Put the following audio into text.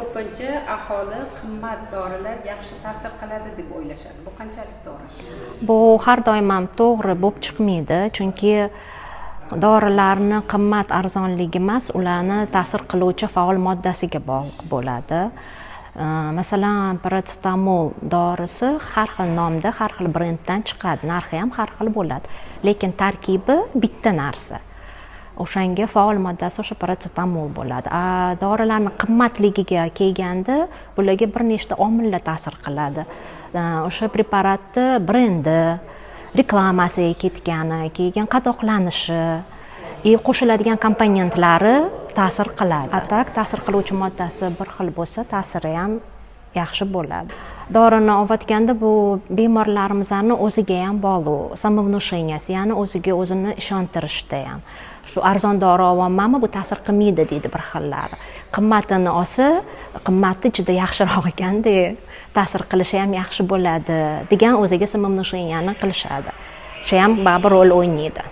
Ko'pincha aholi qimmat dorilar yaxshi ta'sir qiladi deb o'ylashadi. Bu qanchalik to'g'ri? Bu har doim ham to'g'ri bo'lib chiqmaydi, chunki dorilarni qimmat arzonligi emas, ularni ta'sir qiluvchi faol moddasiga bog'liq bo'ladi. Masalan, paracetamol dorisi har xil nomda, har xil brenddan chiqadi, narxi ham har xil bo'ladi, lekin tarkibi bitta narsa. O'shanga faol moddasi o'sha paracetamol bo'ladi. Dorilarning qimmatligiga kelganda bularga bir nechta omillar ta'sir qiladi. O'sha preparatni brendi, reklamasiga ketgani, keyin qadoqlanishi, qo'shiladigan komponentlari ta'sir qiladi. Atak ta'sir qiluvchi moddasi bir xil bo'lsa, ta'siri ham yaxshi bo'ladi. Dorini olayotganda bu bemorlarimizning o'ziga ham bog'liq, samovnusheniyasi, ya'ni o'ziga o'zini ishontirishda ham. Shu arzon dori olyapmanmi, bu ta'sir qilmaydi deydi bir xillari. Qimmatini olsa, qimmati juda yaxshiroq ekanda, ta'sir qilishi ham yaxshi bo'ladi degan o'ziga samovnusheniyani qilishadi. Shu ham baribir rol o'ynaydi.